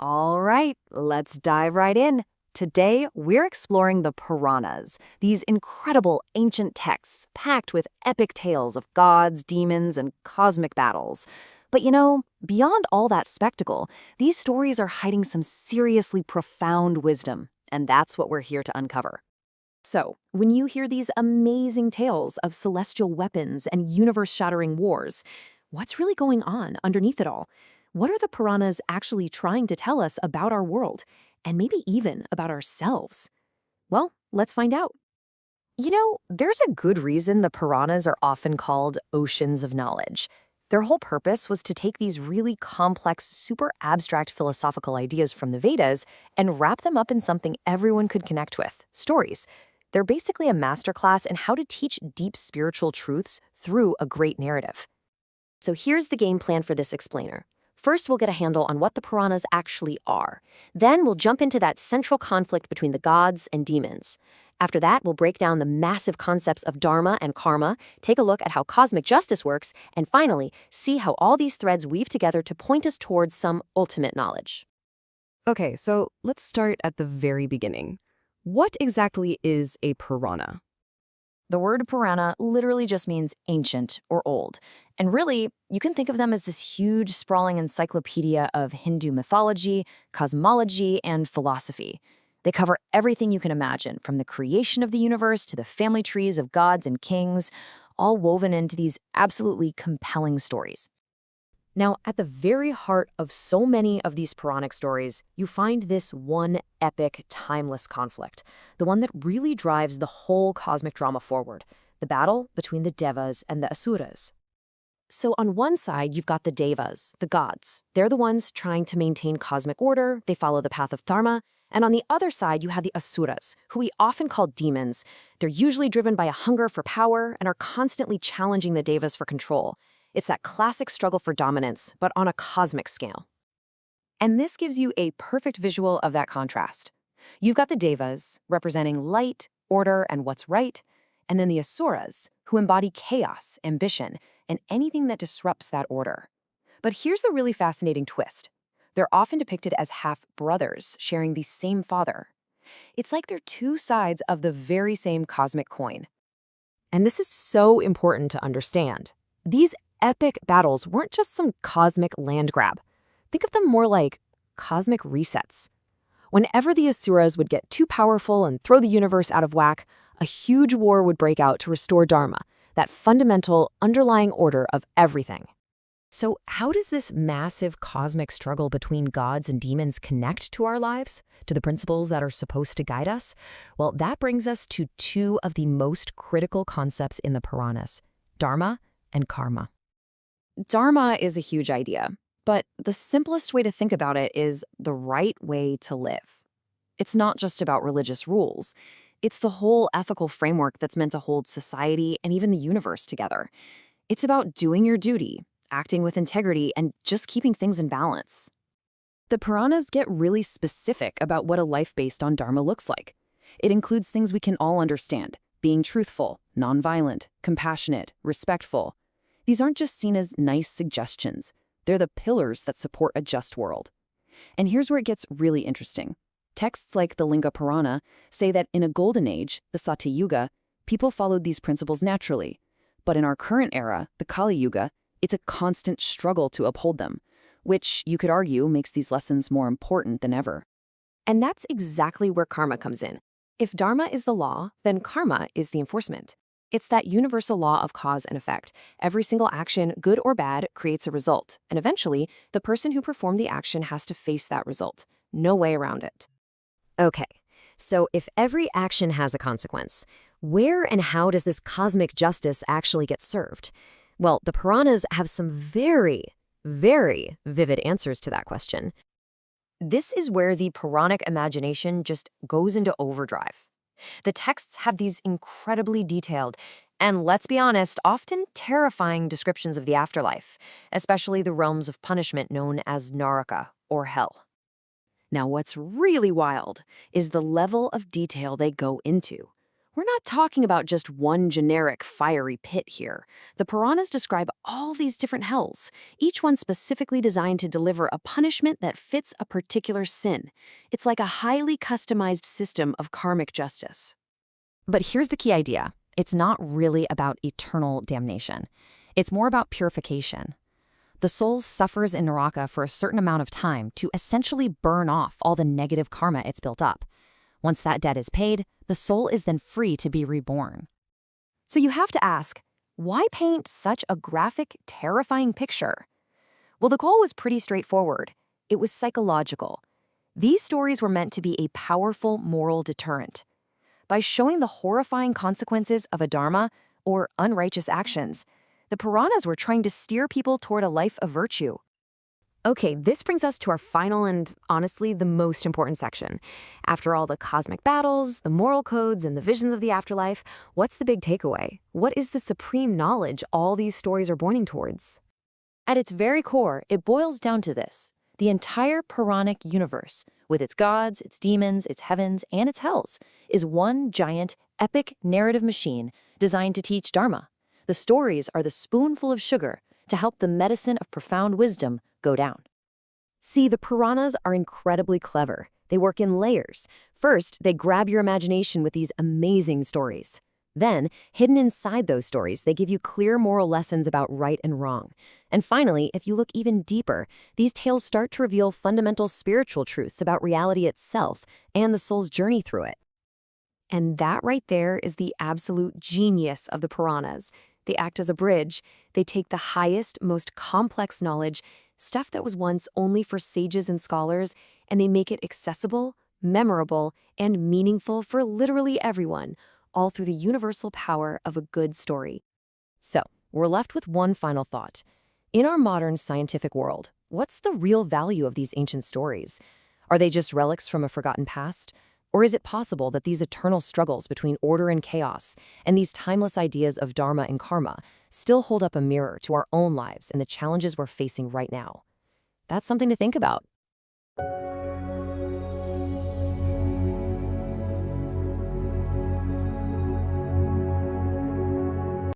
All right, let's dive right in. Today, we're exploring the Puranas, these incredible ancient texts packed with epic tales of gods, demons, and cosmic battles. But beyond all that spectacle, these stories are hiding some seriously profound wisdom, and that's what we're here to uncover. So, when you hear these amazing tales of celestial weapons and universe-shattering wars, what's really going on underneath it all? What are the Puranas actually trying to tell us about our world, and maybe even about ourselves? Well, let's find out. There's a good reason the Puranas are often called oceans of knowledge. Their whole purpose was to take these really complex, super abstract philosophical ideas from the Vedas and wrap them up in something everyone could connect with, stories. They're basically a masterclass in how to teach deep spiritual truths through a great narrative. So here's the game plan for this explainer. First, we'll get a handle on what the Puranas actually are. Then we'll jump into that central conflict between the gods and demons. After that, we'll break down the massive concepts of Dharma and Karma, take a look at how cosmic justice works, and finally, see how all these threads weave together to point us towards some ultimate knowledge. Okay, so let's start at the very beginning. What exactly is a Purana? The word Purana literally just means ancient or old. And really, you can think of them as this huge, sprawling encyclopedia of Hindu mythology, cosmology, and philosophy. They cover everything you can imagine, from the creation of the universe to the family trees of gods and kings, all woven into these absolutely compelling stories. Now, at the very heart of so many of these Puranic stories, you find this one epic, timeless conflict, the one that really drives the whole cosmic drama forward, the battle between the Devas and the Asuras. So on one side, you've got the Devas, the gods. They're the ones trying to maintain cosmic order, they follow the path of Dharma, and on the other side, you have the Asuras, who we often call demons. They're usually driven by a hunger for power and are constantly challenging the Devas for control. It's that classic struggle for dominance, but on a cosmic scale. And this gives you a perfect visual of that contrast. You've got the Devas, representing light, order, and what's right, and then the Asuras, who embody chaos, ambition, and anything that disrupts that order. But here's the really fascinating twist. They're often depicted as half-brothers, sharing the same father. It's like they're two sides of the very same cosmic coin. And this is so important to understand. These epic battles weren't just some cosmic land grab. Think of them more like cosmic resets. Whenever the Asuras would get too powerful and throw the universe out of whack, a huge war would break out to restore Dharma, that fundamental underlying order of everything. So how does this massive cosmic struggle between gods and demons connect to our lives, to the principles that are supposed to guide us? Well, that brings us to two of the most critical concepts in the Puranas, Dharma and Karma. Dharma is a huge idea, but the simplest way to think about it is the right way to live. It's not just about religious rules. It's the whole ethical framework that's meant to hold society and even the universe together. It's about doing your duty, acting with integrity, and just keeping things in balance. The Puranas get really specific about what a life based on Dharma looks like. It includes things we can all understand: being truthful, nonviolent, compassionate, respectful. These aren't just seen as nice suggestions. They're the pillars that support a just world. And here's where it gets really interesting. Texts like the Linga Purana say that in a golden age, the Satya Yuga, people followed these principles naturally. But in our current era, the Kali Yuga, it's a constant struggle to uphold them, which you could argue makes these lessons more important than ever. And that's exactly where karma comes in. If Dharma is the law, then karma is the enforcement. It's that universal law of cause and effect. Every single action, good or bad, creates a result. And eventually, the person who performed the action has to face that result. No way around it. Okay, so if every action has a consequence, where and how does this cosmic justice actually get served? Well, the Puranas have some very, very vivid answers to that question. This is where the Puranic imagination just goes into overdrive. The texts have these incredibly detailed and, let's be honest, often terrifying descriptions of the afterlife, especially the realms of punishment known as Naraka, or hell. Now, what's really wild is the level of detail they go into. We're not talking about just one generic fiery pit here. The Puranas describe all these different hells, each one specifically designed to deliver a punishment that fits a particular sin. It's like a highly customized system of karmic justice. But here's the key idea. It's not really about eternal damnation. It's more about purification. The soul suffers in Naraka for a certain amount of time to essentially burn off all the negative karma it's built up. Once that debt is paid, the soul is then free to be reborn. So you have to ask, why paint such a graphic, terrifying picture? Well, the goal was pretty straightforward. It was psychological. These stories were meant to be a powerful moral deterrent. By showing the horrifying consequences of adharma, or unrighteous actions, the Puranas were trying to steer people toward a life of virtue. Okay, this brings us to our final and, honestly, the most important section. After all the cosmic battles, the moral codes, and the visions of the afterlife, what's the big takeaway? What is the supreme knowledge all these stories are pointing towards? At its very core, it boils down to this. The entire Puranic universe, with its gods, its demons, its heavens, and its hells, is one giant, epic narrative machine designed to teach Dharma. The stories are the spoonful of sugar to help the medicine of profound wisdom go down. See, the Puranas are incredibly clever. They work in layers. First, they grab your imagination with these amazing stories. Then, hidden inside those stories, they give you clear moral lessons about right and wrong. And finally, if you look even deeper, these tales start to reveal fundamental spiritual truths about reality itself and the soul's journey through it. And that right there is the absolute genius of the Puranas. They act as a bridge. They take the highest, most complex knowledge, stuff that was once only for sages and scholars, and they make it accessible, memorable, and meaningful for literally everyone, all through the universal power of a good story. So, we're left with one final thought. In our modern scientific world, what's the real value of these ancient stories? Are they just relics from a forgotten past? Or is it possible that these eternal struggles between order and chaos, and these timeless ideas of Dharma and karma, still hold up a mirror to our own lives and the challenges we're facing right now? That's something to think about.